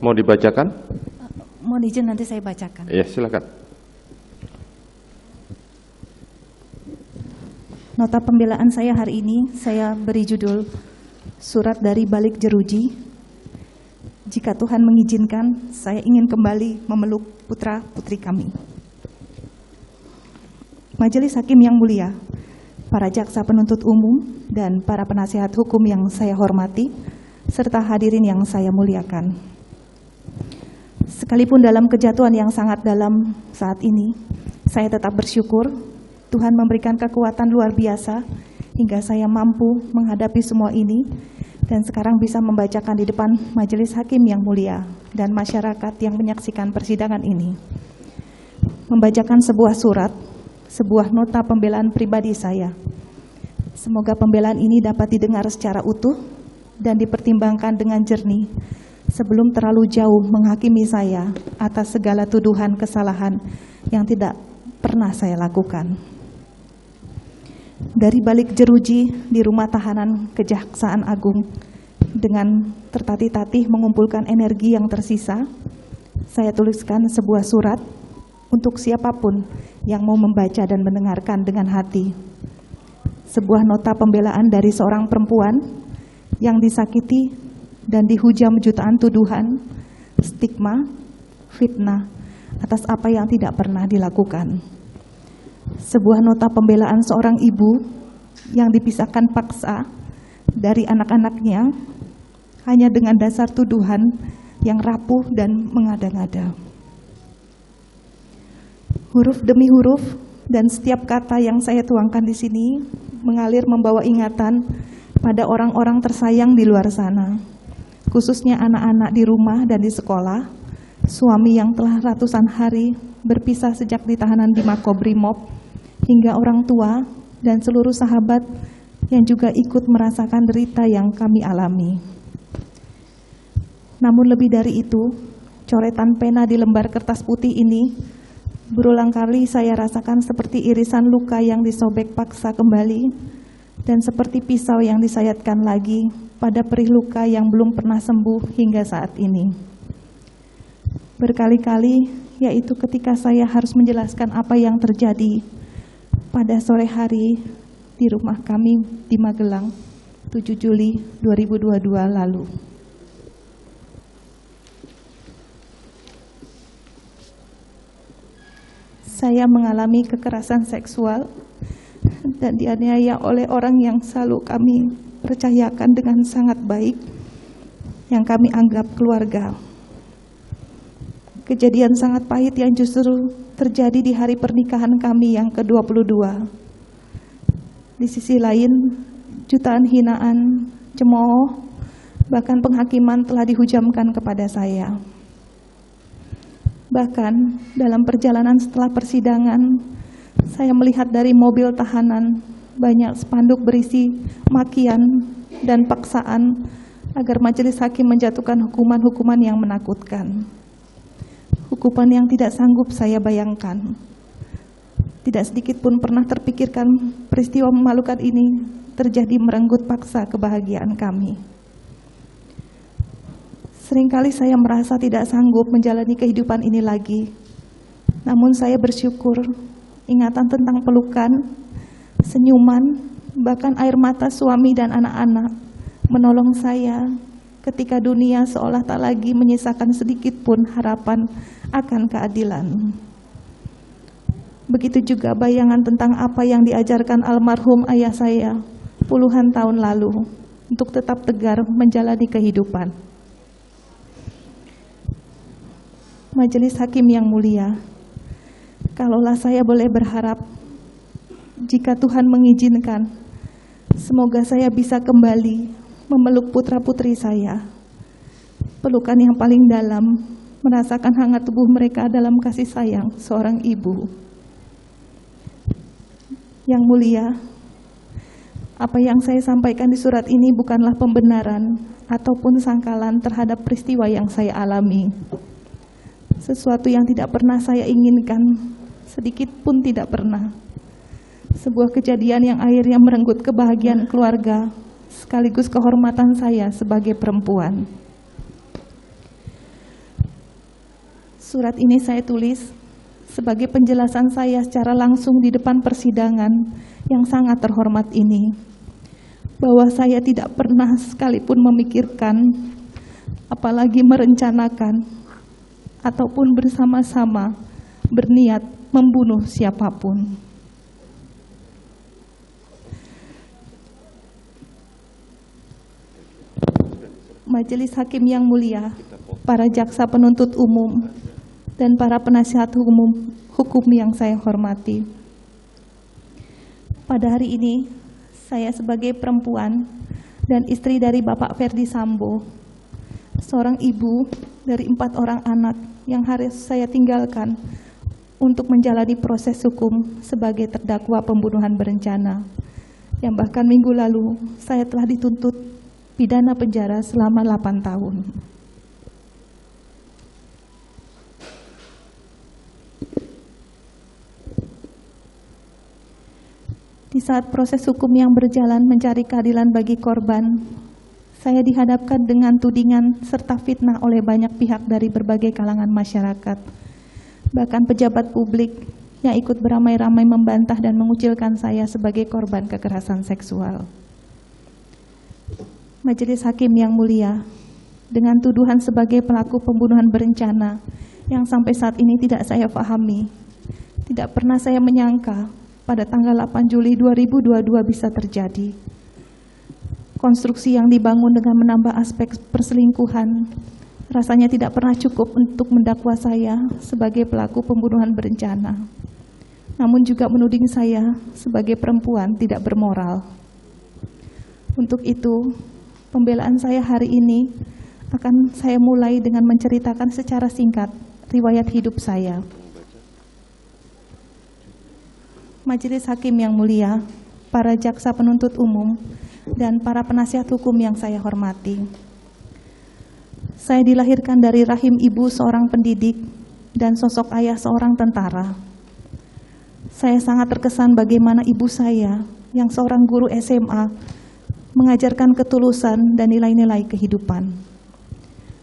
mau dibacakan? Mohon izin nanti saya bacakan. Ya, silakan. Nota pembelaan saya hari ini, saya beri judul Surat dari Balik Jeruji. Jika Tuhan mengizinkan, saya ingin kembali memeluk putra-putri kami. Majelis Hakim yang mulia, para jaksa penuntut umum, dan para penasihat hukum yang saya hormati, serta hadirin yang saya muliakan. Sekalipun dalam kejatuhan yang sangat dalam saat ini, saya tetap bersyukur Tuhan memberikan kekuatan luar biasa hingga saya mampu menghadapi semua ini dan sekarang bisa membacakan di depan majelis hakim yang mulia dan masyarakat yang menyaksikan persidangan ini. Membacakan sebuah surat, sebuah nota pembelaan pribadi saya. Semoga pembelaan ini dapat didengar secara utuh dan dipertimbangkan dengan jernih sebelum terlalu jauh menghakimi saya atas segala tuduhan kesalahan yang tidak pernah saya lakukan. Dari balik jeruji di rumah tahanan Kejaksaan Agung, dengan tertatih-tatih mengumpulkan energi yang tersisa, saya tuliskan sebuah surat untuk siapapun yang mau membaca dan mendengarkan dengan hati. Sebuah nota pembelaan dari seorang perempuan yang disakiti dan dihujam jutaan tuduhan, stigma, fitnah atas apa yang tidak pernah dilakukan. Sebuah nota pembelaan seorang ibu yang dipisahkan paksa dari anak-anaknya hanya dengan dasar tuduhan yang rapuh dan mengada-ngada. Huruf demi huruf dan setiap kata yang saya tuangkan di sini mengalir membawa ingatan pada orang-orang tersayang di luar sana, khususnya anak-anak di rumah dan di sekolah, suami yang telah ratusan hari berpisah sejak ditahanan di Makobrimob, hingga orang tua dan seluruh sahabat yang juga ikut merasakan derita yang kami alami. Namun lebih dari itu, coretan pena di lembar kertas putih ini berulang kali saya rasakan seperti irisan luka yang disobek paksa kembali dan seperti pisau yang disayatkan lagi pada perih luka yang belum pernah sembuh hingga saat ini. Berkali-kali, yaitu ketika saya harus menjelaskan apa yang terjadi pada sore hari di rumah kami di Magelang, 7 Juli 2022 lalu. Saya mengalami kekerasan seksual dan dianiaya oleh orang yang selalu kami percayakan dengan sangat baik, yang kami anggap keluarga. Kejadian sangat pahit yang justru terjadi di hari pernikahan kami yang ke-22. Di sisi lain, jutaan hinaan, cemooh, bahkan penghakiman telah dihujamkan kepada saya. Bahkan dalam perjalanan setelah persidangan, saya melihat dari mobil tahanan banyak spanduk berisi makian dan paksaan agar majelis hakim menjatuhkan hukuman-hukuman yang menakutkan. Hukuman yang tidak sanggup saya bayangkan. Tidak sedikit pun pernah terpikirkan peristiwa memalukan ini terjadi merenggut paksa kebahagiaan kami. Seringkali saya merasa tidak sanggup menjalani kehidupan ini lagi. Namun saya bersyukur ingatan tentang pelukan, senyuman, bahkan air mata suami dan anak-anak menolong saya ketika dunia seolah tak lagi menyisakan sedikit pun harapan akan keadilan. Begitu juga bayangan tentang apa yang diajarkan almarhum ayah saya puluhan tahun lalu untuk tetap tegar menjalani kehidupan. Majelis hakim yang mulia, kalaulah saya boleh berharap, jika Tuhan mengizinkan, semoga saya bisa kembali memeluk putra-putri saya, pelukan yang paling dalam, merasakan hangat tubuh mereka dalam kasih sayang seorang ibu. Yang mulia, apa yang saya sampaikan di surat ini bukanlah pembenaran ataupun sangkalan terhadap peristiwa yang saya alami. Sesuatu yang tidak pernah saya inginkan, sedikit pun tidak pernah. Sebuah kejadian yang akhirnya merenggut kebahagiaan keluarga, sekaligus kehormatan saya sebagai perempuan. Surat ini saya tulis sebagai penjelasan saya secara langsung di depan persidangan yang sangat terhormat ini, bahwa saya tidak pernah sekalipun memikirkan, apalagi merencanakan, ataupun bersama-sama berniat membunuh siapapun. Majelis Hakim yang mulia, para jaksa penuntut umum, dan para penasihat hukum yang saya hormati. Pada hari ini, saya sebagai perempuan dan istri dari Bapak Ferdi Sambo, seorang ibu dari 4 orang anak yang harus saya tinggalkan untuk menjalani proses hukum sebagai terdakwa pembunuhan berencana, yang bahkan minggu lalu saya telah dituntut pidana penjara selama 8 tahun. Di saat proses hukum yang berjalan mencari keadilan bagi korban, saya dihadapkan dengan tudingan serta fitnah oleh banyak pihak dari berbagai kalangan masyarakat. Bahkan pejabat publik yang ikut beramai-ramai membantah dan mengucilkan saya sebagai korban kekerasan seksual. Majelis Hakim yang mulia, dengan tuduhan sebagai pelaku pembunuhan berencana yang sampai saat ini tidak saya pahami, tidak pernah saya menyangka pada tanggal 8 Juli 2022 bisa terjadi. Konstruksi yang dibangun dengan menambah aspek perselingkuhan rasanya tidak pernah cukup untuk mendakwa saya sebagai pelaku pembunuhan berencana, namun juga menuding saya sebagai perempuan tidak bermoral. Untuk itu, pembelaan saya hari ini akan saya mulai dengan menceritakan secara singkat riwayat hidup saya. Majelis Hakim yang mulia, para jaksa penuntut umum, dan para penasihat hukum yang saya hormati. Saya dilahirkan dari rahim ibu seorang pendidik dan sosok ayah seorang tentara. Saya sangat terkesan bagaimana ibu saya yang seorang guru SMA mengajarkan ketulusan dan nilai-nilai kehidupan.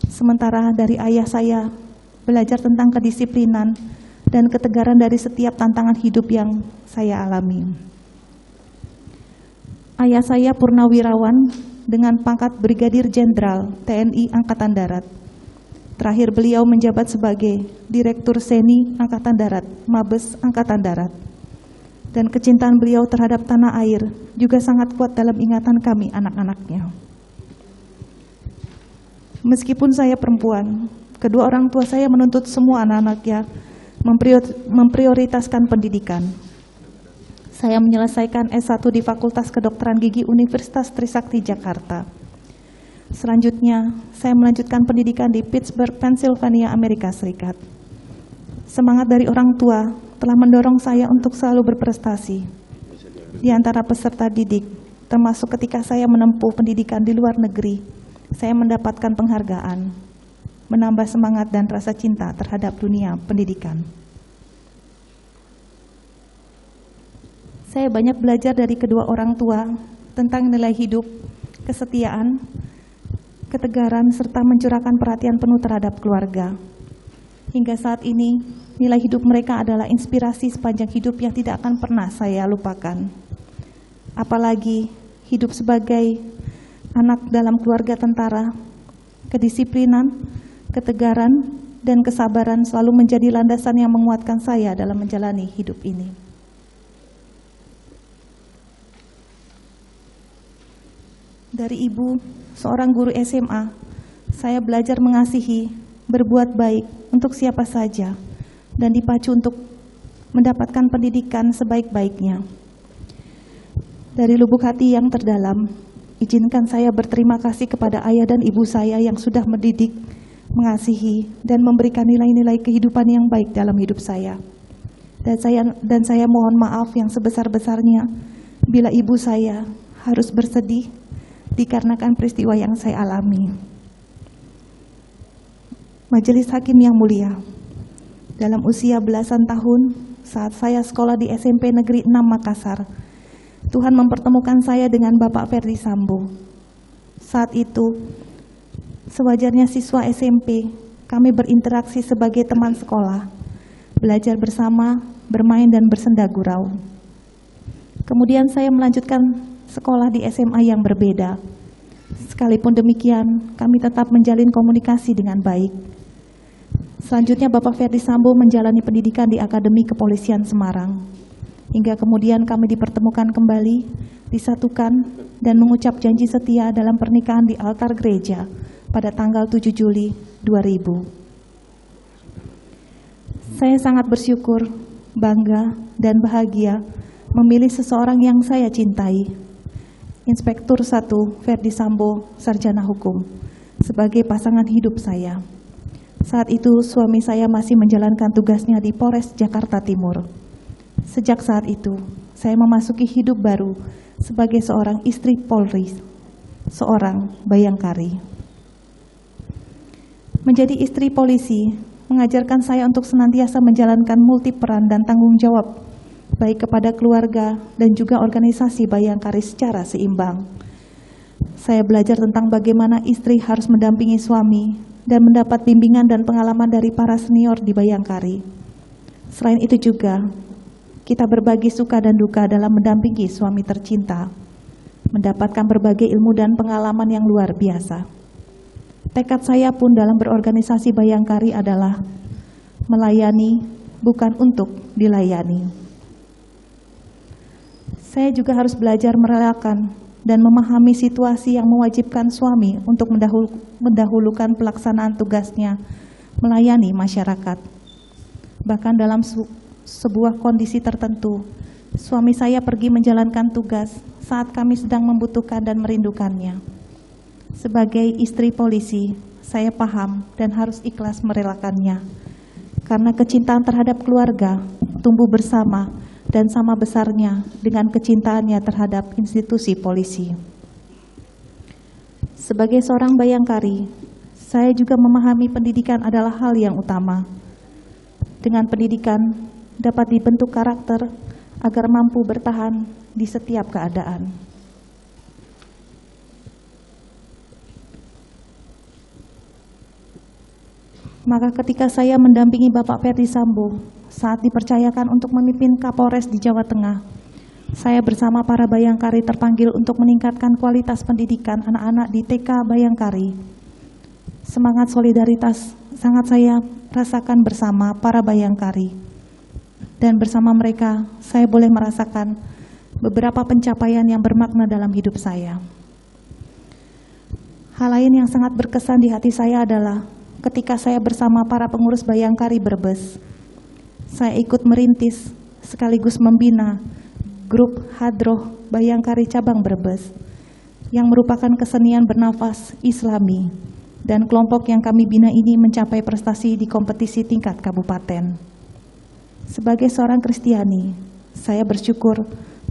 Sementara dari ayah saya belajar tentang kedisiplinan dan ketegaran dari setiap tantangan hidup yang saya alami. Ayah saya purnawirawan dengan pangkat Brigadir Jenderal TNI Angkatan Darat. Terakhir beliau menjabat sebagai Direktur Seni Angkatan Darat, Mabes Angkatan Darat. Dan kecintaan beliau terhadap tanah air juga sangat kuat dalam ingatan kami anak-anaknya. Meskipun saya perempuan, kedua orang tua saya menuntut semua anak-anaknya memprioritaskan pendidikan. Saya menyelesaikan S1 di Fakultas Kedokteran Gigi Universitas Trisakti Jakarta. Selanjutnya, saya melanjutkan pendidikan di Pittsburgh, Pennsylvania, Amerika Serikat. Semangat dari orang tua telah mendorong saya untuk selalu berprestasi di antara peserta didik, termasuk ketika saya menempuh pendidikan di luar negeri. Saya mendapatkan penghargaan, menambah semangat dan rasa cinta terhadap dunia pendidikan. Saya banyak belajar dari kedua orang tua tentang nilai hidup, kesetiaan, ketegaran, serta mencurahkan perhatian penuh terhadap keluarga. Hingga saat ini, nilai hidup mereka adalah inspirasi sepanjang hidup yang tidak akan pernah saya lupakan. Apalagi hidup sebagai anak dalam keluarga tentara, kedisiplinan, ketegaran, dan kesabaran selalu menjadi landasan yang menguatkan saya dalam menjalani hidup ini. Dari ibu, seorang guru SMA, saya belajar mengasihi, berbuat baik untuk siapa saja, dan dipacu untuk mendapatkan pendidikan sebaik-baiknya. Dari lubuk hati yang terdalam, izinkan saya berterima kasih kepada ayah dan ibu saya yang sudah mendidik, mengasihi, dan memberikan nilai-nilai kehidupan yang baik dalam hidup saya. Dan saya mohon maaf yang sebesar-besarnya bila ibu saya harus bersedih dikarenakan peristiwa yang saya alami. Majelis Hakim yang mulia, dalam usia belasan tahun saat saya sekolah di SMP Negeri 6 Makassar, Tuhan mempertemukan saya dengan Bapak Ferdi Sambo. Saat itu, sewajarnya siswa SMP kami berinteraksi sebagai teman sekolah, belajar bersama, bermain dan bersenda gurau. Kemudian saya melanjutkan sekolah di SMA yang berbeda. Sekalipun demikian, kami tetap menjalin komunikasi dengan baik. Selanjutnya Bapak Ferdi Sambo menjalani pendidikan di Akademi Kepolisian Semarang. Hingga kemudian kami dipertemukan kembali, disatukan, dan mengucap janji setia dalam pernikahan di altar gereja pada tanggal 7 Juli 2000. Saya sangat bersyukur, bangga, dan bahagia memilih seseorang yang saya cintai, Inspektur 1 Ferdi Sambo, Sarjana Hukum, sebagai pasangan hidup saya. Saat itu suami saya masih menjalankan tugasnya di Polres Jakarta Timur. Sejak saat itu, saya memasuki hidup baru sebagai seorang istri Polri, seorang bayangkari. Menjadi istri polisi mengajarkan saya untuk senantiasa menjalankan multi peran dan tanggung jawab, baik kepada keluarga dan juga organisasi bayangkari secara seimbang. Saya belajar tentang bagaimana istri harus mendampingi suami dan mendapat bimbingan dan pengalaman dari para senior di bayangkari. Selain itu juga, kita berbagi suka dan duka dalam mendampingi suami tercinta, mendapatkan berbagai ilmu dan pengalaman yang luar biasa. Tekad saya pun dalam berorganisasi bayangkari adalah melayani, bukan untuk dilayani. Saya juga harus belajar merelakan dan memahami situasi yang mewajibkan suami untuk mendahulukan pelaksanaan tugasnya melayani masyarakat. Bahkan dalam sebuah kondisi tertentu, suami saya pergi menjalankan tugas saat kami sedang membutuhkan dan merindukannya. Sebagai istri polisi, saya paham dan harus ikhlas merelakannya. Karena kecintaan terhadap keluarga tumbuh bersama dan sama besarnya dengan kecintaannya terhadap institusi polisi. Sebagai seorang bayangkari, saya juga memahami pendidikan adalah hal yang utama. Dengan pendidikan dapat dibentuk karakter agar mampu bertahan di setiap keadaan. Maka ketika saya mendampingi Bapak Ferdi Sambo saat dipercayakan untuk memimpin Kapolres di Jawa Tengah, saya bersama para bayangkari terpanggil untuk meningkatkan kualitas pendidikan anak-anak di TK Bayangkari. Semangat solidaritas sangat saya rasakan bersama para bayangkari. Dan bersama mereka, saya boleh merasakan beberapa pencapaian yang bermakna dalam hidup saya. Hal lain yang sangat berkesan di hati saya adalah ketika saya bersama para pengurus Bayangkari Brebes, saya ikut merintis sekaligus membina grup Hadroh Bayangkari Cabang Brebes yang merupakan kesenian bernafas Islami, dan kelompok yang kami bina ini mencapai prestasi di kompetisi tingkat kabupaten. Sebagai seorang Kristiani, saya bersyukur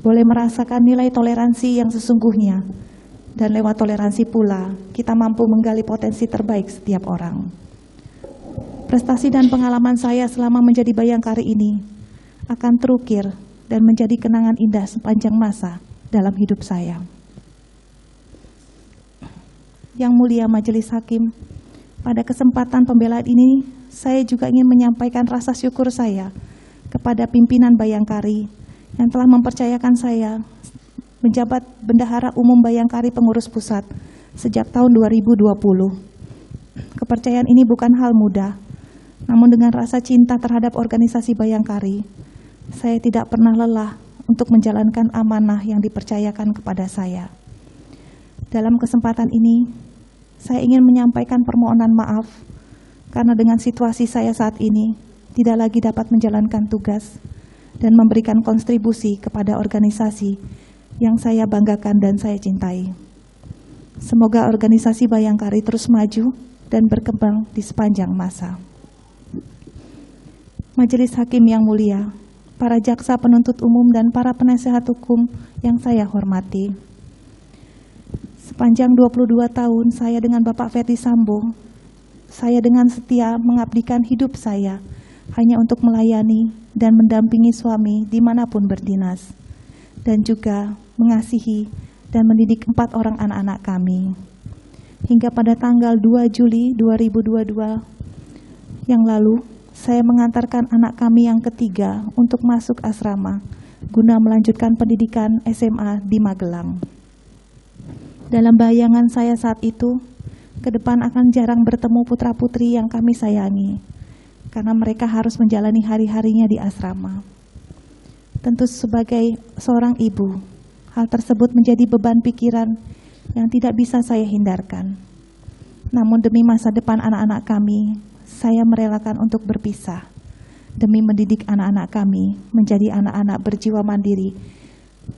boleh merasakan nilai toleransi yang sesungguhnya, dan lewat toleransi pula kita mampu menggali potensi terbaik setiap orang. Prestasi dan pengalaman saya selama menjadi bayangkari ini akan terukir dan menjadi kenangan indah sepanjang masa dalam hidup saya. Yang mulia Majelis Hakim, pada kesempatan pembelaan ini saya juga ingin menyampaikan rasa syukur saya kepada pimpinan Bayangkari yang telah mempercayakan saya menjabat Bendahara Umum Bayangkari Pengurus Pusat sejak tahun 2020. Kepercayaan ini bukan hal mudah, namun dengan rasa cinta terhadap organisasi Bayangkari, saya tidak pernah lelah untuk menjalankan amanah yang dipercayakan kepada saya. Dalam kesempatan ini, saya ingin menyampaikan permohonan maaf karena dengan situasi saya saat ini tidak lagi dapat menjalankan tugas dan memberikan kontribusi kepada organisasi yang saya banggakan dan saya cintai. Semoga organisasi Bayangkari terus maju dan berkembang di sepanjang masa. Majelis Hakim yang mulia, para jaksa penuntut umum dan para penasehat hukum yang saya hormati. Sepanjang 22 tahun saya dengan Bapak Ferdi Sambo, saya dengan setia mengabdikan hidup saya hanya untuk melayani dan mendampingi suami dimanapun berdinas, dan juga mengasihi dan mendidik 4 orang anak-anak kami. Hingga pada tanggal 2 Juli 2022, yang lalu, saya mengantarkan anak kami yang ketiga untuk masuk asrama guna melanjutkan pendidikan SMA di Magelang. Dalam bayangan saya saat itu, ke depan akan jarang bertemu putra-putri yang kami sayangi, karena mereka harus menjalani hari-harinya di asrama. Tentu sebagai seorang ibu, hal tersebut menjadi beban pikiran yang tidak bisa saya hindarkan. Namun demi masa depan anak-anak kami, saya merelakan untuk berpisah demi mendidik anak-anak kami menjadi anak-anak berjiwa mandiri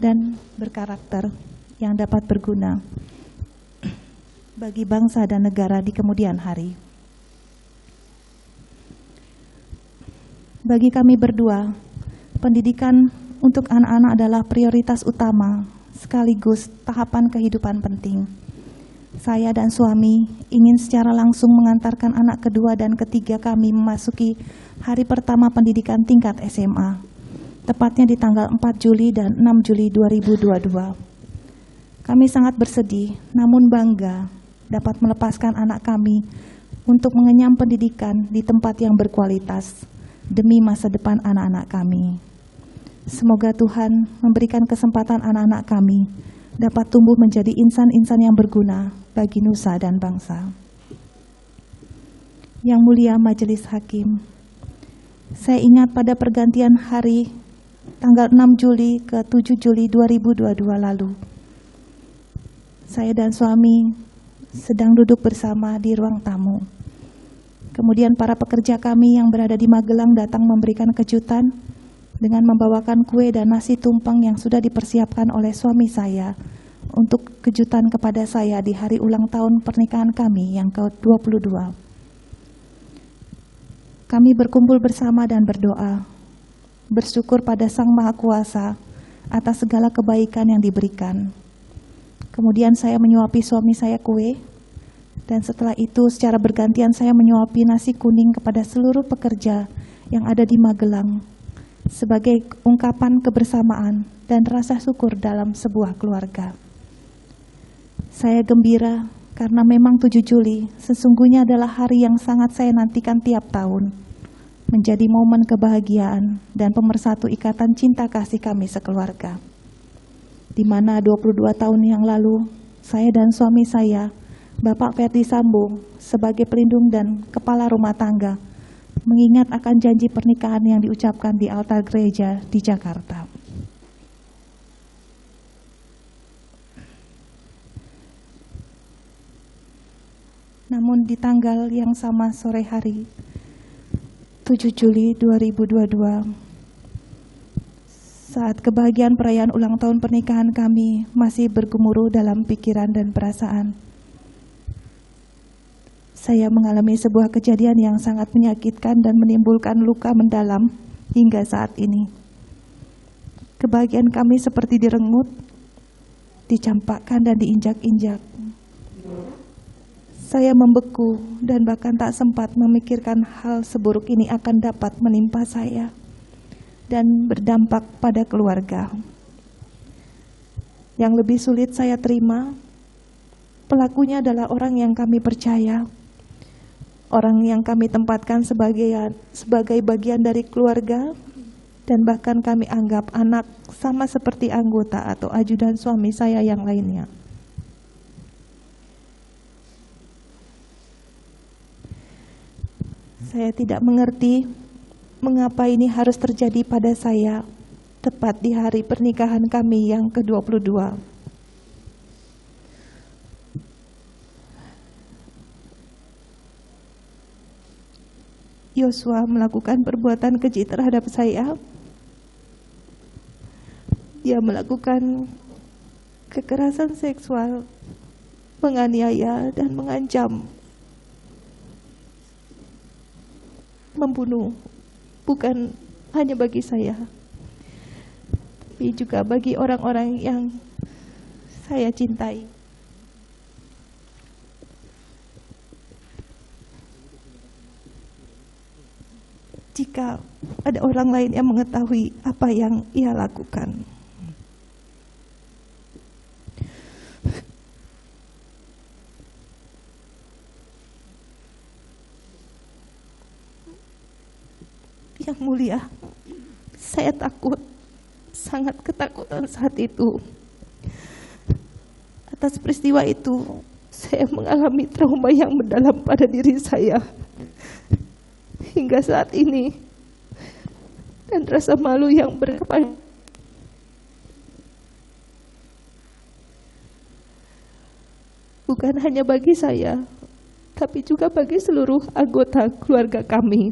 dan berkarakter yang dapat berguna bagi bangsa dan negara di kemudian hari. Bagi kami berdua, pendidikan untuk anak-anak adalah prioritas utama sekaligus tahapan kehidupan penting. Saya dan suami ingin secara langsung mengantarkan anak kedua dan ketiga kami memasuki hari pertama pendidikan tingkat SMA, tepatnya di tanggal 4 Juli dan 6 Juli 2022. Kami sangat bersedih, namun bangga dapat melepaskan anak kami untuk mengenyam pendidikan di tempat yang berkualitas demi masa depan anak-anak kami. Semoga Tuhan memberikan kesempatan anak-anak kami dapat tumbuh menjadi insan-insan yang berguna bagi nusa dan bangsa. Yang mulia Majelis Hakim, saya ingat pada pergantian hari tanggal 6 Juli ke 7 Juli 2022 lalu, saya dan suami sedang duduk bersama di ruang tamu. Kemudian para pekerja kami yang berada di Magelang datang memberikan kejutan dengan membawakan kue dan nasi tumpeng yang sudah dipersiapkan oleh suami saya untuk kejutan kepada saya di hari ulang tahun pernikahan kami yang ke-22. Kami berkumpul bersama dan berdoa, bersyukur pada Sang Maha Kuasa atas segala kebaikan yang diberikan. Kemudian saya menyuapi suami saya kue, dan setelah itu secara bergantian saya menyuapi nasi kuning kepada seluruh pekerja yang ada di Magelang, sebagai ungkapan kebersamaan dan rasa syukur dalam sebuah keluarga. Saya gembira karena memang 7 Juli sesungguhnya adalah hari yang sangat saya nantikan tiap tahun, menjadi momen kebahagiaan dan pemersatu ikatan cinta kasih kami sekeluarga. Di mana 22 tahun yang lalu, saya dan suami saya, Bapak Ferdi Sambo, sebagai pelindung dan kepala rumah tangga, mengingat akan janji pernikahan yang diucapkan di altar gereja di Jakarta. Namun di tanggal yang sama sore hari, 7 Juli 2022, saat kebahagiaan perayaan ulang tahun pernikahan kami masih bergemuruh dalam pikiran dan perasaan, saya mengalami sebuah kejadian yang sangat menyakitkan dan menimbulkan luka mendalam hingga saat ini. Kebahagiaan kami seperti direnggut, dicampakkan dan diinjak-injak. Saya membeku dan bahkan tak sempat memikirkan hal seburuk ini akan dapat menimpa saya dan berdampak pada keluarga. Yang lebih sulit saya terima, pelakunya adalah orang yang kami percaya, orang yang kami tempatkan sebagai bagian dari keluarga, dan bahkan kami anggap anak sama seperti anggota atau ajudan suami saya yang lainnya. Saya tidak mengerti mengapa ini harus terjadi pada saya tepat di hari pernikahan kami yang ke-22. Yosua melakukan perbuatan keji terhadap saya. Dia melakukan kekerasan seksual, menganiaya dan mengancam, membunuh, bukan hanya bagi saya, tapi juga bagi orang-orang yang saya cintai. Jika ada orang lain yang mengetahui apa yang ia lakukan. Yang mulia, saya takut, sangat ketakutan saat itu. Atas peristiwa itu, saya mengalami trauma yang mendalam pada diri saya hingga saat ini, dan rasa malu yang berkepanjangan. Bukan hanya bagi saya, tapi juga bagi seluruh anggota keluarga kami.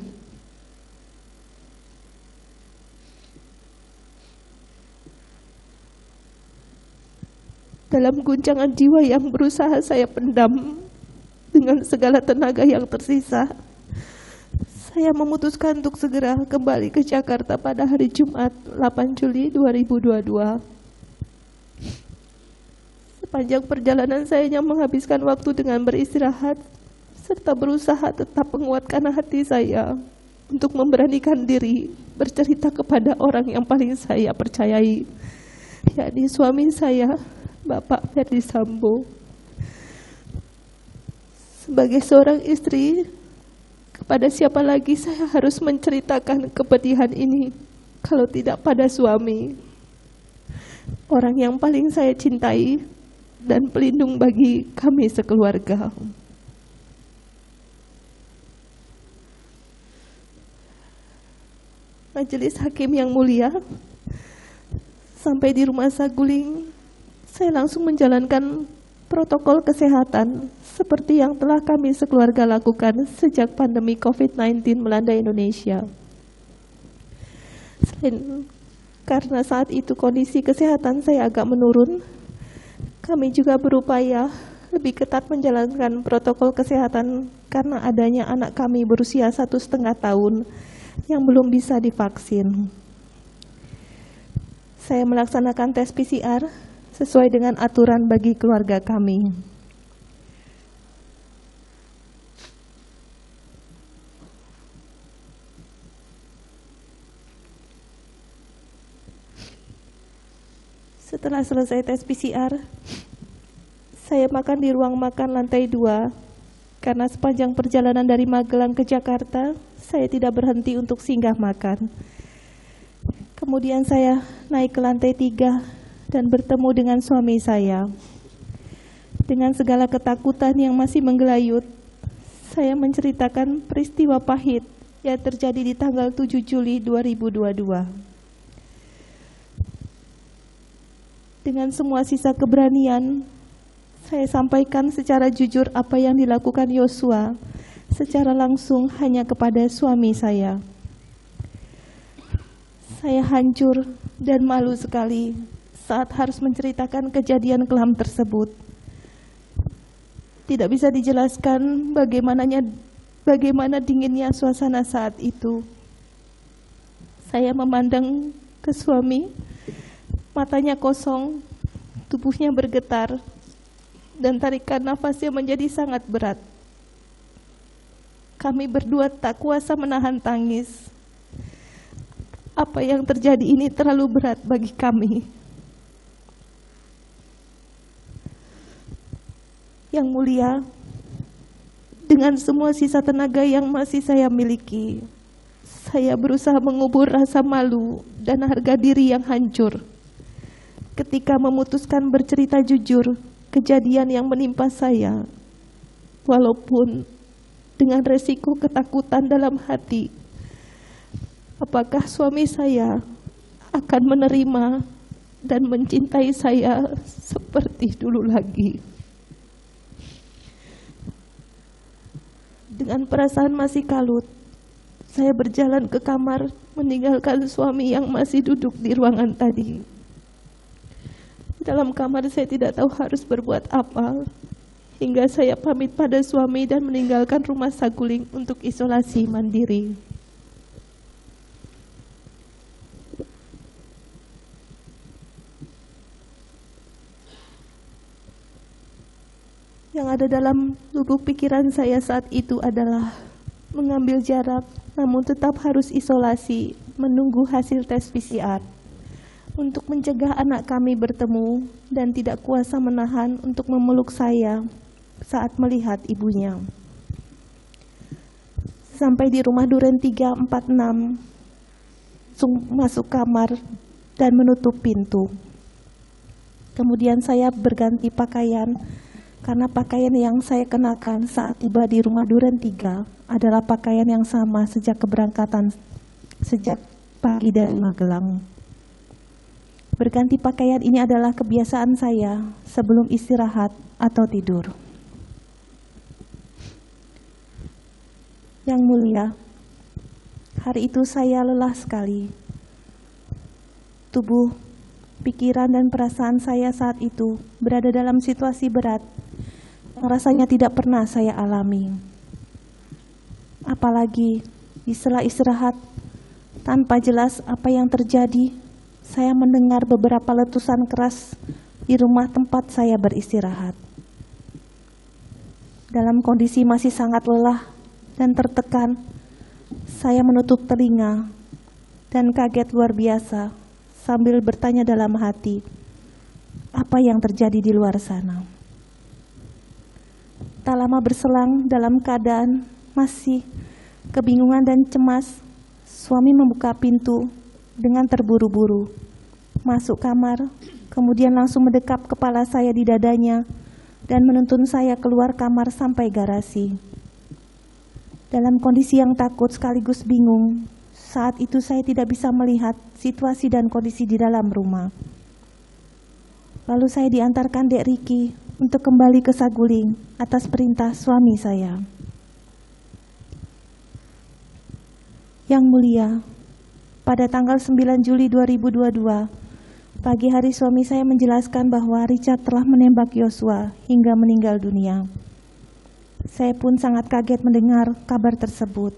Dalam guncangan jiwa yang berusaha saya pendam dengan segala tenaga yang tersisa, saya memutuskan untuk segera kembali ke Jakarta pada hari Jumat 8 Juli 2022. Sepanjang perjalanan saya hanya menghabiskan waktu dengan beristirahat serta berusaha tetap menguatkan hati saya untuk memberanikan diri bercerita kepada orang yang paling saya percayai, yakni suami saya, Bapak Ferdy Sambo. Sebagai seorang istri, kepada siapa lagi saya harus menceritakan kepedihan ini kalau tidak pada suami, orang yang paling saya cintai dan pelindung bagi kami sekeluarga. Majelis Hakim yang mulia, sampai di Rumah Saguling, saya langsung menjalankan protokol kesehatan seperti yang telah kami sekeluarga lakukan sejak pandemi COVID-19 melanda Indonesia. Selain karena saat itu kondisi kesehatan saya agak menurun, kami juga berupaya lebih ketat menjalankan protokol kesehatan karena adanya anak kami berusia 1,5 tahun yang belum bisa divaksin. Saya melaksanakan tes PCR sesuai dengan aturan bagi keluarga kami. Setelah selesai tes PCR, saya makan di ruang makan lantai 2 karena sepanjang perjalanan dari Magelang ke Jakarta, saya tidak berhenti untuk singgah makan. Kemudian saya naik ke lantai 3 dan bertemu dengan suami saya. Dengan segala ketakutan yang masih menggelayut, saya menceritakan peristiwa pahit yang terjadi di tanggal 7 Juli 2022. Dengan semua sisa keberanian, saya sampaikan secara jujur apa yang dilakukan Yosua secara langsung hanya kepada suami saya. Saya hancur dan malu sekali saat harus menceritakan kejadian kelam tersebut. Tidak bisa dijelaskan bagaimana dinginnya suasana saat itu. Saya memandang ke suami, matanya kosong, tubuhnya bergetar, dan tarikan nafasnya menjadi sangat berat. Kami berdua tak kuasa menahan tangis. Apa yang terjadi ini terlalu berat bagi kami. Yang mulia, dengan semua sisa tenaga yang masih saya miliki, saya berusaha mengubur rasa malu dan harga diri yang hancur ketika memutuskan bercerita jujur kejadian yang menimpa saya, walaupun dengan resiko ketakutan dalam hati, apakah suami saya akan menerima dan mencintai saya seperti dulu lagi. Dengan perasaan masih kalut, saya berjalan ke kamar meninggalkan suami yang masih duduk di ruangan tadi. Dalam kamar saya tidak tahu harus berbuat apa, hingga saya pamit pada suami dan meninggalkan Rumah Saguling untuk isolasi mandiri. Yang ada dalam lubuk pikiran saya saat itu adalah mengambil jarak, namun tetap harus isolasi, menunggu hasil tes PCR. Untuk mencegah anak kami bertemu dan tidak kuasa menahan untuk memeluk saya saat melihat ibunya. Sampai di rumah Duren 346, langsung masuk kamar dan menutup pintu. Kemudian saya berganti pakaian, karena pakaian yang saya kenakan saat tiba di rumah Duren 3 adalah pakaian yang sama sejak keberangkatan sejak pagi dari Magelang. Berganti pakaian ini adalah kebiasaan saya sebelum istirahat atau tidur. Yang mulia, hari itu saya lelah sekali. Tubuh, pikiran, dan perasaan saya saat itu berada dalam situasi berat yang rasanya tidak pernah saya alami. Apalagi di sela istirahat, tanpa jelas apa yang terjadi, saya mendengar beberapa letusan keras di rumah tempat saya beristirahat. Dalam kondisi masih sangat lelah dan tertekan, saya menutup telinga dan kaget luar biasa sambil bertanya dalam hati, apa yang terjadi di luar sana? Tak lama berselang, dalam keadaan masih kebingungan dan cemas, suami membuka pintu dengan terburu-buru, masuk kamar, kemudian langsung mendekap kepala saya di dadanya dan menuntun saya keluar kamar sampai garasi. Dalam kondisi yang takut sekaligus bingung, saat itu saya tidak bisa melihat situasi dan kondisi di dalam rumah. Lalu saya diantarkan Dek Riki untuk kembali ke Saguling atas perintah suami saya. Yang mulia, pada tanggal 9 Juli 2022, pagi hari suami saya menjelaskan bahwa Richard telah menembak Yosua hingga meninggal dunia. Saya pun sangat kaget mendengar kabar tersebut.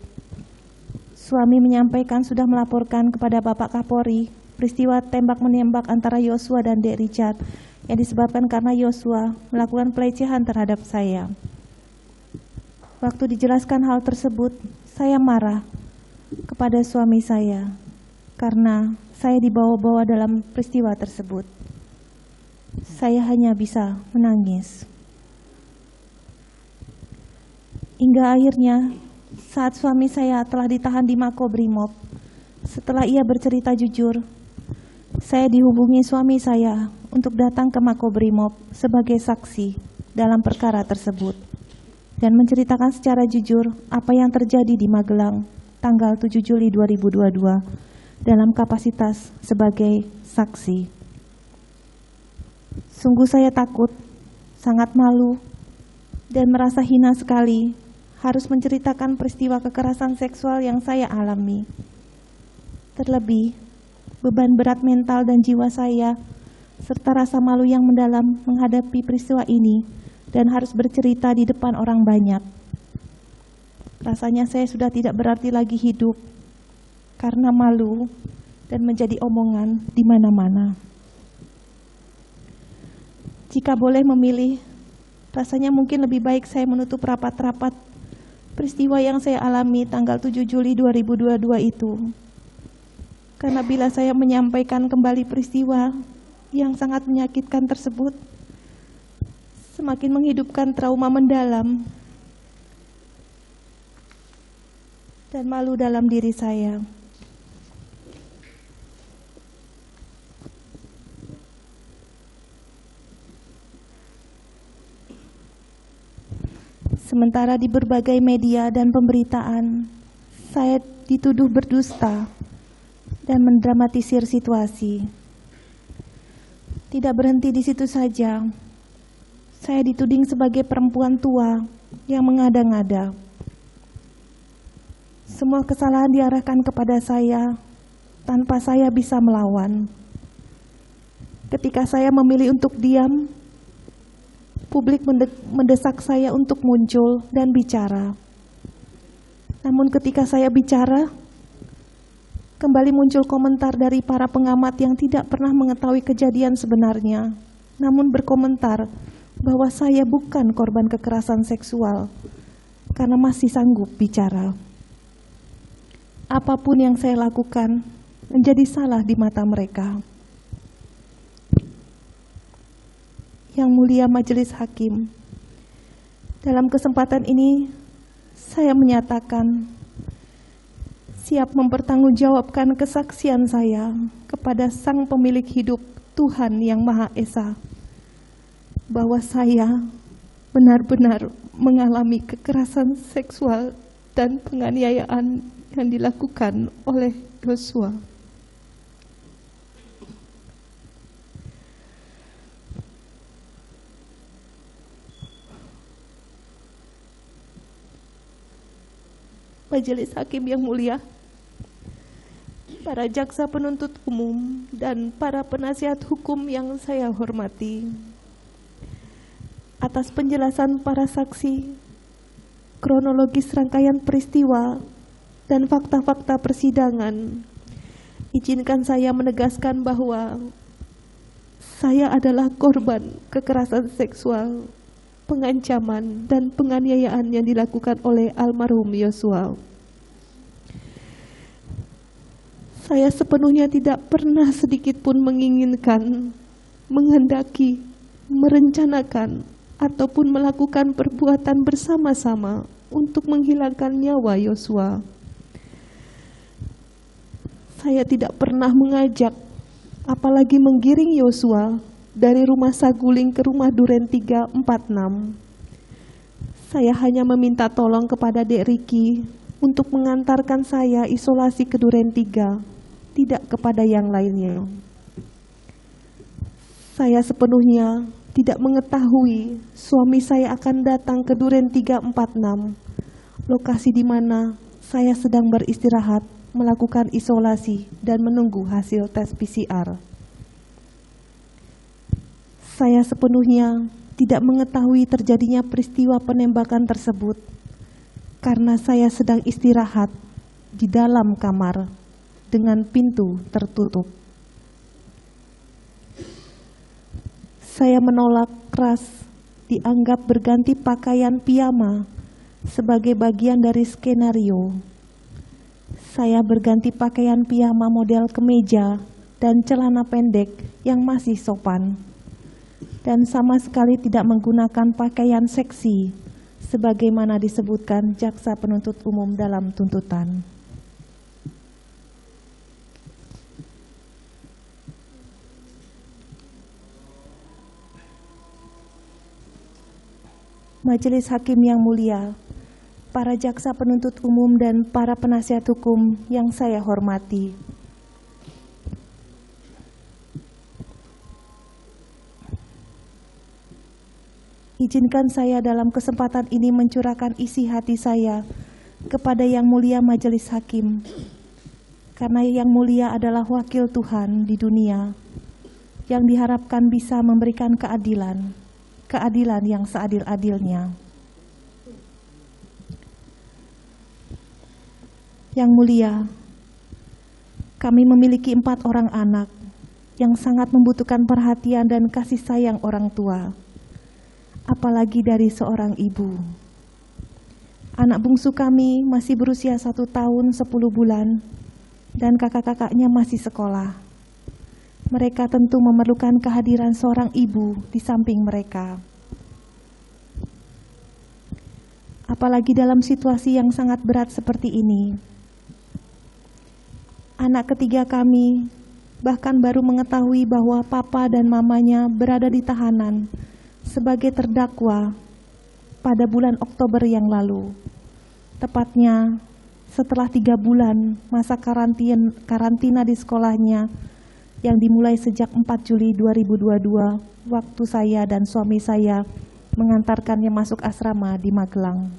Suami menyampaikan sudah melaporkan kepada Bapak Kapolri peristiwa tembak-menembak antara Yosua dan Dek Richard yang disebabkan karena Yosua melakukan pelecehan terhadap saya. Waktu dijelaskan hal tersebut, saya marah kepada suami saya karena saya dibawa-bawa dalam peristiwa tersebut. Saya hanya bisa menangis. Hingga akhirnya saat suami saya telah ditahan di Makobrimob, setelah ia bercerita jujur, saya dihubungi suami saya untuk datang ke Makobrimob sebagai saksi dalam perkara tersebut dan menceritakan secara jujur apa yang terjadi di Magelang tanggal 7 Juli 2022 dalam kapasitas sebagai saksi. Sungguh saya takut, sangat malu, dan merasa hina sekali harus menceritakan peristiwa kekerasan seksual yang saya alami. Terlebih, beban berat mental dan jiwa saya, serta rasa malu yang mendalam menghadapi peristiwa ini dan harus bercerita di depan orang banyak. Rasanya saya sudah tidak berarti lagi hidup karena malu dan menjadi omongan di mana-mana. Jika boleh memilih, rasanya mungkin lebih baik saya menutup rapat-rapat peristiwa yang saya alami tanggal 7 Juli 2022 itu. Karena bila saya menyampaikan kembali peristiwa yang sangat menyakitkan tersebut, semakin menghidupkan trauma mendalam dan malu dalam diri saya. Sementara di berbagai media dan pemberitaan, saya dituduh berdusta dan mendramatisir situasi. Tidak berhenti di situ saja, saya dituding sebagai perempuan tua yang mengada-ngada. Semua kesalahan diarahkan kepada saya tanpa saya bisa melawan. Ketika saya memilih untuk diam, publik mendesak saya untuk muncul dan bicara. Namun ketika saya bicara, kembali muncul komentar dari para pengamat yang tidak pernah mengetahui kejadian sebenarnya, namun berkomentar bahwa saya bukan korban kekerasan seksual karena masih sanggup bicara. Apapun yang saya lakukan menjadi salah di mata mereka. Yang mulia Majelis Hakim, dalam kesempatan ini saya menyatakan siap mempertanggungjawabkan kesaksian saya kepada Sang Pemilik Hidup, Tuhan yang Maha Esa, bahwa saya benar-benar mengalami kekerasan seksual dan penganiayaan yang dilakukan oleh Yosua. Majelis Hakim yang mulia, para jaksa penuntut umum, dan para penasihat hukum yang saya hormati, atas penjelasan para saksi, kronologis rangkaian peristiwa, dan fakta-fakta persidangan, izinkan saya menegaskan bahwa saya adalah korban kekerasan seksual, pengancaman, dan penganiayaan yang dilakukan oleh almarhum Yosua. Saya sepenuhnya tidak pernah sedikit pun menginginkan, menghendaki, merencanakan, ataupun melakukan perbuatan bersama-sama untuk menghilangkan nyawa Yosua. Saya tidak pernah mengajak, apalagi menggiring Yosua dari rumah Saguling ke rumah Duren 346. Saya hanya meminta tolong kepada Dek Riki untuk mengantarkan saya isolasi ke Duren 3, tidak kepada yang lainnya. Saya sepenuhnya tidak mengetahui suami saya akan datang ke Duren 346, lokasi di mana saya sedang beristirahat, melakukan isolasi dan menunggu hasil tes PCR. Saya sepenuhnya tidak mengetahui terjadinya peristiwa penembakan tersebut karena saya sedang istirahat di dalam kamar dengan pintu tertutup. Saya menolak keras dianggap berganti pakaian piyama sebagai bagian dari skenario. Saya berganti pakaian piyama model kemeja dan celana pendek yang masih sopan, dan sama sekali tidak menggunakan pakaian seksi sebagaimana disebutkan jaksa penuntut umum dalam tuntutan. Majelis Hakim yang mulia, para jaksa penuntut umum dan para penasihat hukum yang saya hormati, izinkan saya dalam kesempatan ini mencurahkan isi hati saya kepada Yang Mulia Majelis Hakim, karena Yang Mulia adalah wakil Tuhan di dunia yang diharapkan bisa memberikan keadilan yang seadil-adilnya. Yang Mulia, kami memiliki 4 orang anak yang sangat membutuhkan perhatian dan kasih sayang orang tua, apalagi dari seorang ibu. Anak bungsu kami masih berusia 1 tahun 10 bulan dan kakak-kakaknya masih sekolah. Mereka tentu memerlukan kehadiran seorang ibu di samping mereka. Apalagi dalam situasi yang sangat berat seperti ini. Anak ketiga kami bahkan baru mengetahui bahwa papa dan mamanya berada di tahanan sebagai terdakwa pada bulan Oktober yang lalu. Tepatnya setelah 3 bulan masa karantina di sekolahnya yang dimulai sejak 4 Juli 2022, waktu saya dan suami saya mengantarkannya masuk asrama di Magelang.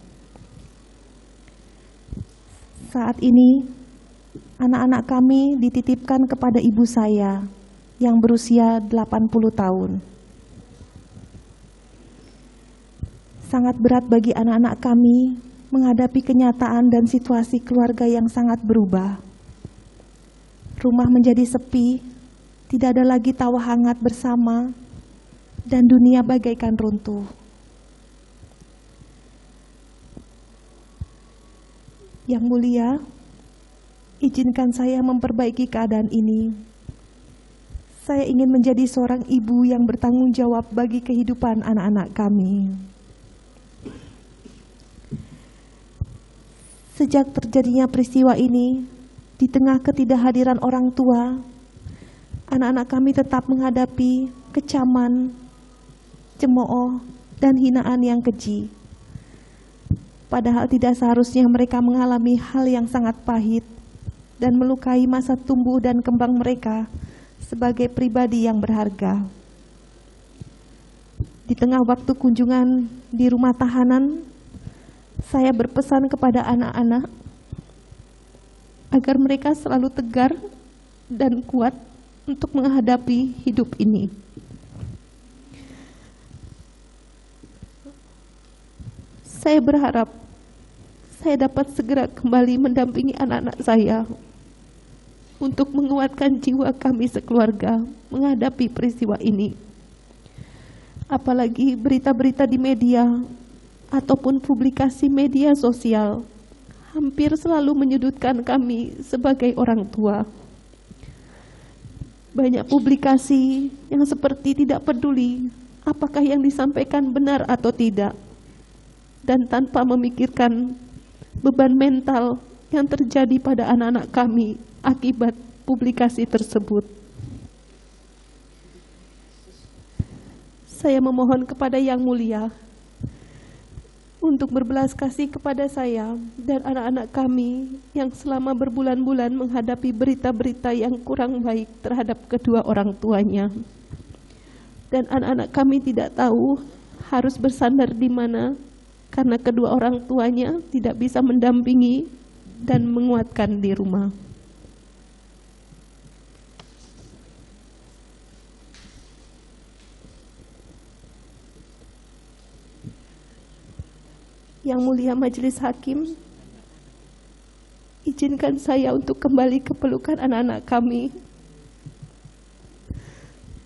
Saat ini, anak-anak kami dititipkan kepada ibu saya yang berusia 80 tahun. Sangat berat bagi anak-anak kami menghadapi kenyataan dan situasi keluarga yang sangat berubah. Rumah menjadi sepi, tidak ada lagi tawa hangat bersama, dan dunia bagaikan runtuh. Yang Mulia, izinkan saya memperbaiki keadaan ini. Saya ingin menjadi seorang ibu yang bertanggung jawab bagi kehidupan anak-anak kami. Sejak terjadinya peristiwa ini, Di tengah ketidakhadiran orang tua, anak-anak kami tetap menghadapi kecaman, cemooh, dan hinaan yang keji. Padahal tidak seharusnya mereka mengalami hal yang sangat pahit dan melukai masa tumbuh dan kembang mereka sebagai pribadi yang berharga. Di tengah waktu kunjungan di rumah tahanan, saya berpesan kepada anak-anak agar mereka selalu tegar dan kuat untuk menghadapi hidup ini. Saya berharap saya dapat segera kembali mendampingi anak-anak saya untuk menguatkan jiwa kami sekeluarga menghadapi peristiwa ini. Apalagi berita-berita di media ataupun publikasi media sosial hampir selalu menyudutkan kami sebagai orang tua. Banyak publikasi yang seperti tidak peduli apakah yang disampaikan benar atau tidak, dan tanpa memikirkan beban mental yang terjadi pada anak-anak kami akibat publikasi tersebut. Saya memohon kepada Yang Mulia untuk berbelas kasih kepada saya dan anak-anak kami yang selama berbulan-bulan menghadapi berita-berita yang kurang baik terhadap kedua orang tuanya. Dan anak-anak kami tidak tahu harus bersandar di mana karena kedua orang tuanya tidak bisa mendampingi dan menguatkan di rumah. Yang Mulia Majelis Hakim, izinkan saya untuk kembali ke pelukan anak-anak kami.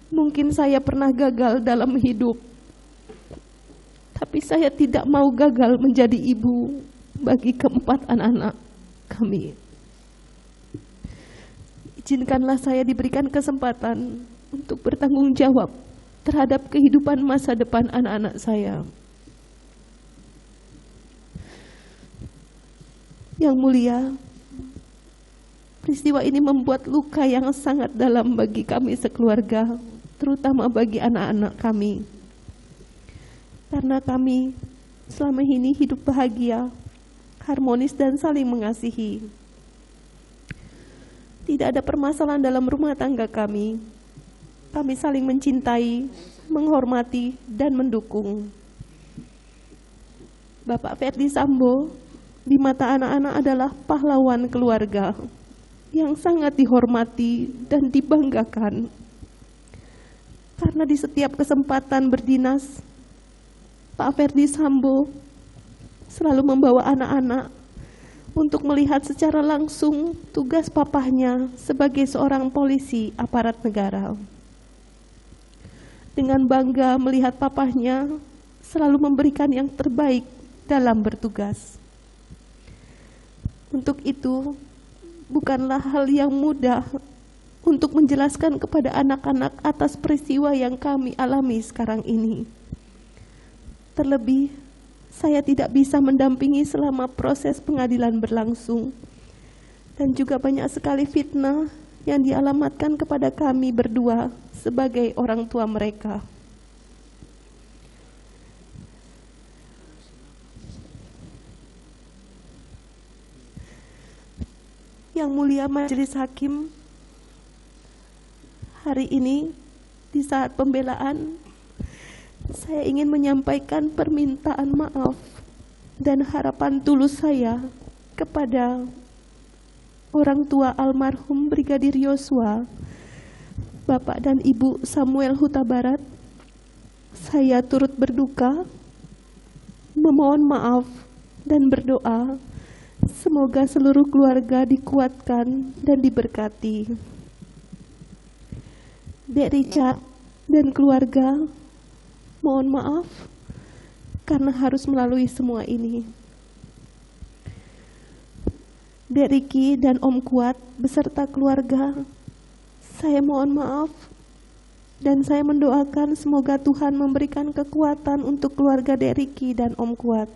Mungkin saya pernah gagal dalam hidup, tapi saya tidak mau gagal menjadi ibu bagi keempat anak-anak kami. Izinkanlah saya diberikan kesempatan untuk bertanggung jawab terhadap kehidupan masa depan anak-anak saya. Yang Mulia, peristiwa ini membuat luka yang sangat dalam bagi kami sekeluarga, terutama bagi anak-anak kami. Karena kami selama ini hidup bahagia, harmonis dan saling mengasihi. Tidak ada permasalahan dalam rumah tangga kami. Kami saling mencintai, menghormati, dan mendukung. Bapak Ferdy Sambo di mata anak-anak adalah pahlawan keluarga yang sangat dihormati dan dibanggakan. Karena di setiap kesempatan berdinas, Pak Ferdy Sambo selalu membawa anak-anak untuk melihat secara langsung tugas papahnya sebagai seorang polisi aparat negara. Dengan bangga melihat papahnya selalu memberikan yang terbaik dalam bertugas. Untuk itu, bukanlah hal yang mudah untuk menjelaskan kepada anak-anak atas peristiwa yang kami alami sekarang ini. Terlebih, saya tidak bisa mendampingi selama proses pengadilan berlangsung. Dan juga banyak sekali fitnah yang dialamatkan kepada kami berdua sebagai orang tua mereka. Yang Mulia Majelis Hakim, hari ini di saat pembelaan, saya ingin menyampaikan permintaan maaf dan harapan tulus saya kepada orang tua almarhum Brigadir Yosua, Bapak dan Ibu Samuel Huta Barat. Saya turut berduka, memohon maaf dan berdoa semoga seluruh keluarga dikuatkan dan diberkati. Dek Richard dan keluarga, mohon maaf karena harus melalui semua ini. Dek Riki dan Om Kuat beserta keluarga, saya mohon maaf dan saya mendoakan semoga Tuhan memberikan kekuatan untuk keluarga Dek Riki dan Om Kuat.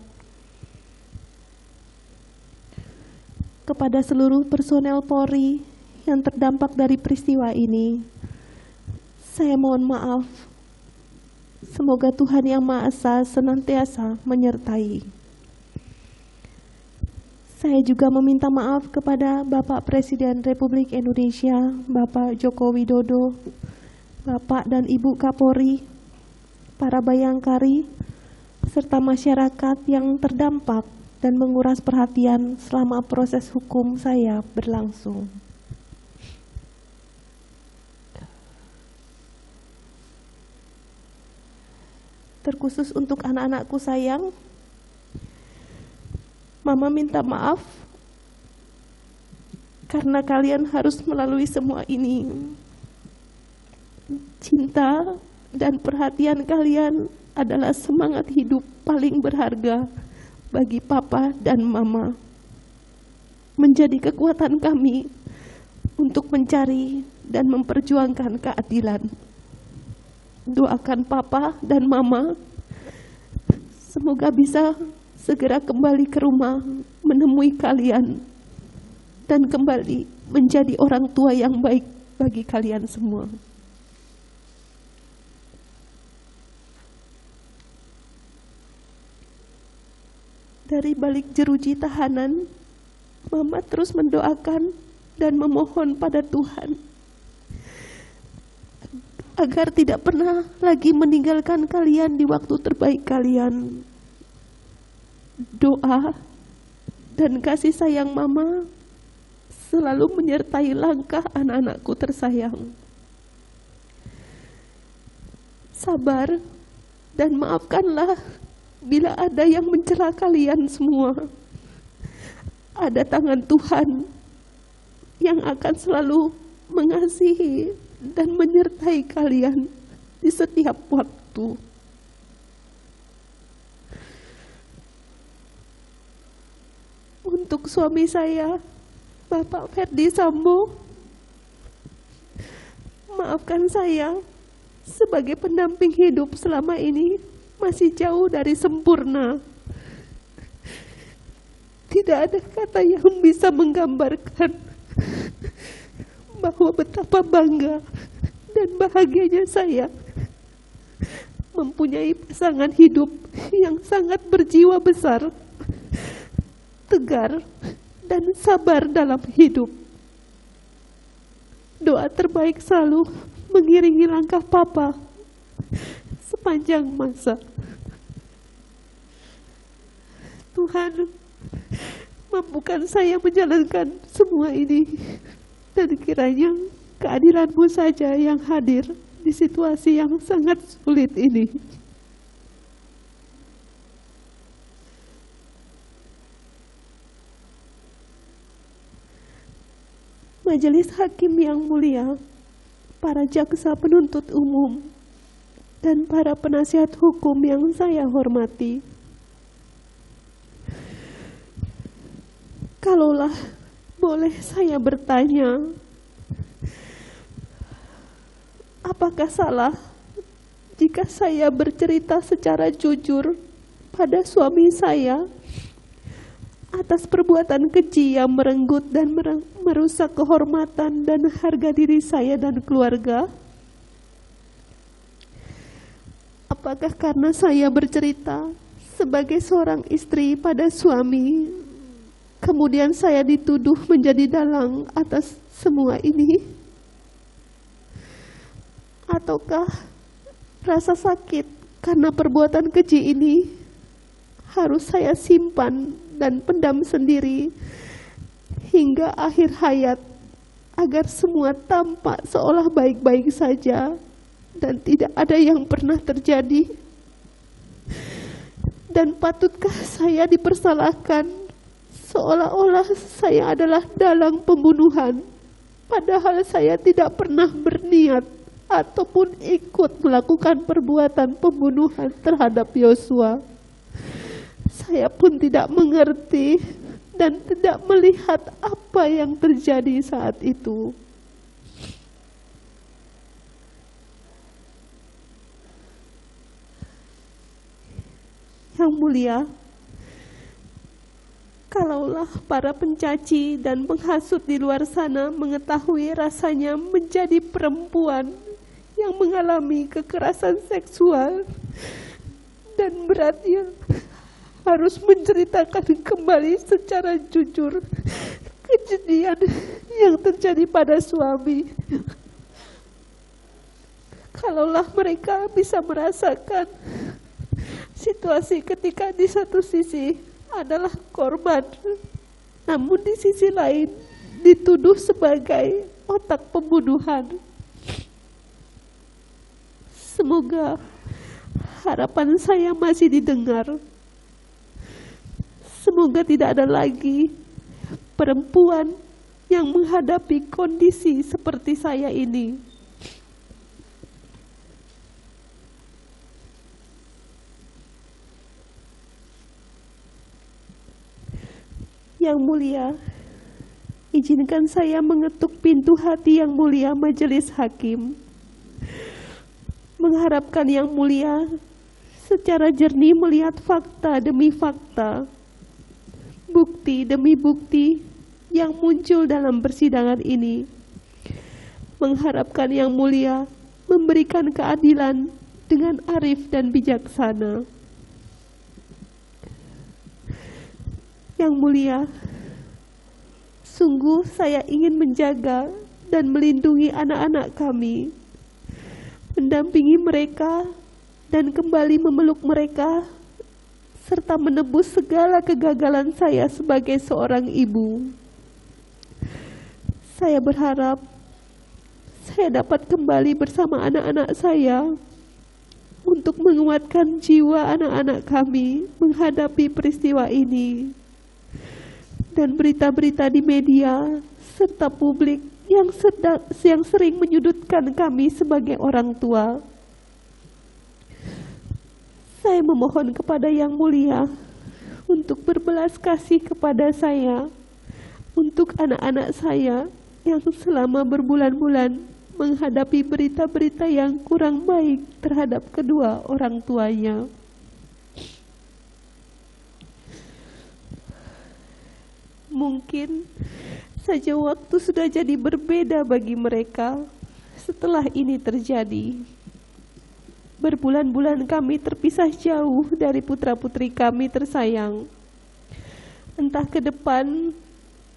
kepada seluruh personel Polri yang terdampak dari peristiwa ini. Saya mohon maaf. Semoga Tuhan Yang Maha Esa senantiasa menyertai. Saya juga meminta maaf kepada Bapak Presiden Republik Indonesia, Bapak Joko Widodo, Bapak dan Ibu Kapolri, para bayangkari, serta masyarakat yang terdampak dan menguras perhatian selama proses hukum saya berlangsung. Terkhusus untuk anak-anakku sayang, Mama minta maaf karena kalian harus melalui semua ini. Cinta dan perhatian kalian adalah semangat hidup paling berharga bagi Papa dan Mama. Menjadi kekuatan kami untuk mencari dan memperjuangkan keadilan. Doakan Papa dan Mama semoga bisa segera kembali ke rumah menemui kalian dan kembali menjadi orang tua yang baik bagi kalian semua. Dari balik jeruji tahanan, Mama terus mendoakan dan memohon pada Tuhan agar tidak pernah lagi meninggalkan kalian di waktu terbaik kalian. Doa dan kasih sayang Mama selalu menyertai langkah anak-anakku tersayang. Sabar dan maafkanlah bila ada yang mencela kalian semua. Ada tangan Tuhan yang akan selalu mengasihi dan menyertai kalian di setiap waktu. Untuk suami saya, Bapak Ferdi Sambo, maafkan saya sebagai pendamping hidup selama ini masih jauh dari sempurna. Tidak ada kata yang bisa menggambarkan bahwa betapa bangga dan bahagianya saya mempunyai pasangan hidup yang sangat berjiwa besar, tegar, dan sabar dalam hidup. Doa terbaik selalu mengiringi langkah Papa sepanjang masa. Tuhan mampukan saya menjalankan semua ini, dan kiranya keadilan-Mu saja yang hadir di situasi yang sangat sulit ini. Majelis Hakim yang mulia, para jaksa penuntut umum, dan para penasihat hukum yang saya hormati. Kalaulah boleh saya bertanya, apakah salah jika saya bercerita secara jujur pada suami saya atas perbuatan keji yang merenggut dan merusak kehormatan dan harga diri saya dan keluarga? Apakah karena saya bercerita sebagai seorang istri pada suami, kemudian saya dituduh menjadi dalang atas semua ini? Ataukah rasa sakit karena perbuatan keji ini harus saya simpan dan pendam sendiri hingga akhir hayat agar semua tampak seolah baik-baik saja dan tidak ada yang pernah terjadi? Dan patutkah saya dipersalahkan seolah-olah saya adalah dalang pembunuhan, padahal saya tidak pernah berniat ataupun ikut melakukan perbuatan pembunuhan terhadap Yosua? Saya pun tidak mengerti dan tidak melihat apa yang terjadi saat itu. Yang mulia, Kalaulah para pencaci dan penghasut di luar sana mengetahui rasanya menjadi perempuan yang mengalami kekerasan seksual dan beratnya harus menceritakan kembali secara jujur kejadian yang terjadi pada suami. Kalaulah mereka bisa merasakan situasi ketika di satu sisi adalah korban, namun di sisi lain dituduh sebagai otak pembunuhan. Semoga harapan saya masih didengar. Semoga tidak ada lagi perempuan yang menghadapi kondisi seperti saya ini. Yang mulia, izinkan saya mengetuk pintu hati yang mulia majelis hakim. Mengharapkan yang mulia secara jernih melihat fakta demi fakta, bukti demi bukti yang muncul dalam persidangan ini. Mengharapkan yang mulia memberikan keadilan dengan arif dan bijaksana. Yang mulia, sungguh saya ingin menjaga dan melindungi anak-anak kami, mendampingi mereka dan kembali memeluk mereka, serta menebus segala kegagalan saya sebagai seorang ibu. Saya berharap saya dapat kembali bersama anak-anak saya untuk menguatkan jiwa anak-anak kami menghadapi peristiwa ini. Dan berita-berita di media serta publik yang sering menyudutkan kami sebagai orang tua. Saya memohon kepada Yang Mulia untuk berbelas kasih kepada saya, untuk anak-anak saya yang selama berbulan-bulan menghadapi berita-berita yang kurang baik terhadap kedua orang tuanya. Mungkin saja waktu sudah jadi berbeda bagi mereka setelah ini terjadi. Berbulan-bulan kami terpisah jauh dari putra-putri kami tersayang. Entah ke depan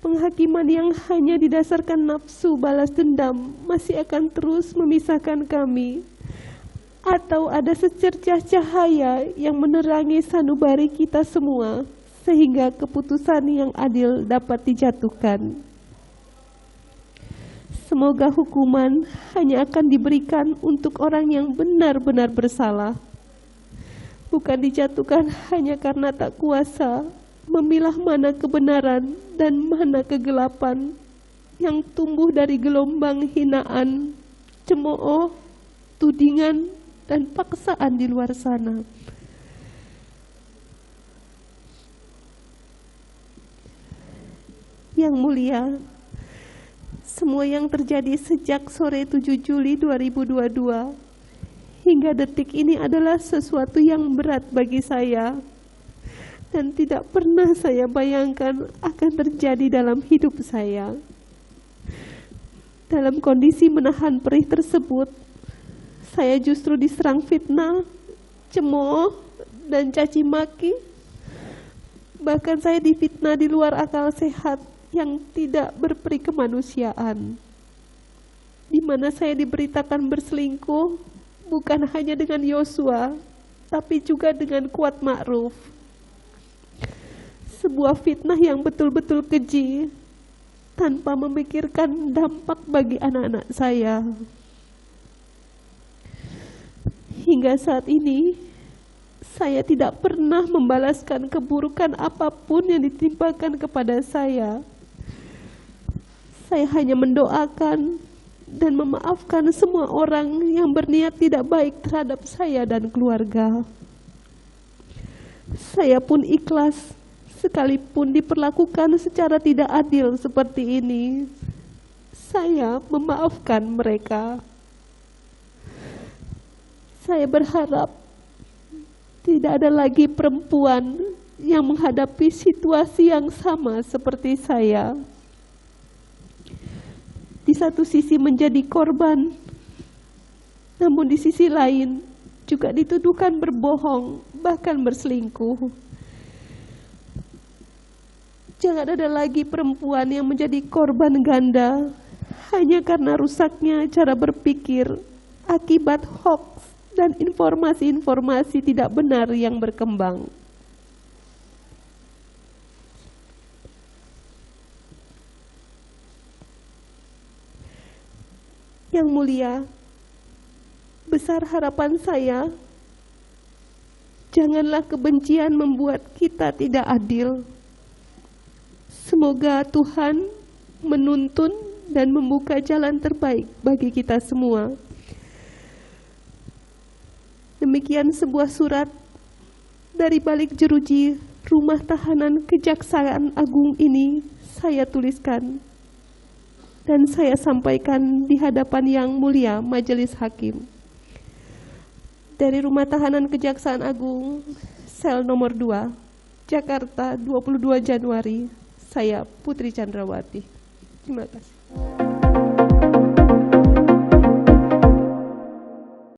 penghakiman yang hanya didasarkan nafsu balas dendam masih akan terus memisahkan kami, atau ada secercah cahaya yang menerangi sanubari kita semua sehingga keputusan yang adil dapat dijatuhkan. Semoga hukuman hanya akan diberikan untuk orang yang benar-benar bersalah, bukan dijatuhkan hanya karena tak kuasa memilah mana kebenaran dan mana kegelapan yang tumbuh dari gelombang hinaan, cemooh, tudingan, dan paksaan di luar sana. Yang mulia, semua yang terjadi sejak sore 7 Juli 2022 hingga detik ini adalah sesuatu yang berat bagi saya dan tidak pernah saya bayangkan akan terjadi dalam hidup saya. Dalam kondisi menahan perih tersebut, saya justru diserang fitnah, cemooh, dan caci maki. Bahkan saya difitnah di luar akal sehat yang tidak berperi kemanusiaan, di mana saya diberitakan berselingkuh bukan hanya dengan Yosua, tapi juga dengan Kuat Ma'ruf. Sebuah fitnah yang betul-betul keji, tanpa memikirkan dampak bagi anak-anak saya. Hingga saat ini, saya tidak pernah membalaskan keburukan apapun yang ditimpakan kepada saya. Saya hanya mendoakan dan memaafkan semua orang yang berniat tidak baik terhadap saya dan keluarga. Saya pun ikhlas sekalipun diperlakukan secara tidak adil seperti ini. Saya memaafkan mereka. Saya berharap tidak ada lagi perempuan yang menghadapi situasi yang sama seperti saya. Di satu sisi menjadi korban, namun di sisi lain juga dituduhkan berbohong, bahkan berselingkuh. Jangan ada lagi perempuan yang menjadi korban ganda hanya karena rusaknya cara berpikir akibat hoax dan informasi-informasi tidak benar yang berkembang. Yang mulia, besar harapan saya, janganlah kebencian membuat kita tidak adil. Semoga Tuhan menuntun dan membuka jalan terbaik bagi kita semua. Demikian sebuah surat dari balik jeruji rumah tahanan Kejaksaan Agung ini saya tuliskan dan saya sampaikan di hadapan yang mulia Majelis Hakim. Dari Rumah Tahanan Kejaksaan Agung, sel nomor 2, Jakarta, 22 Januari, saya Putri Chandrawati. Terima kasih.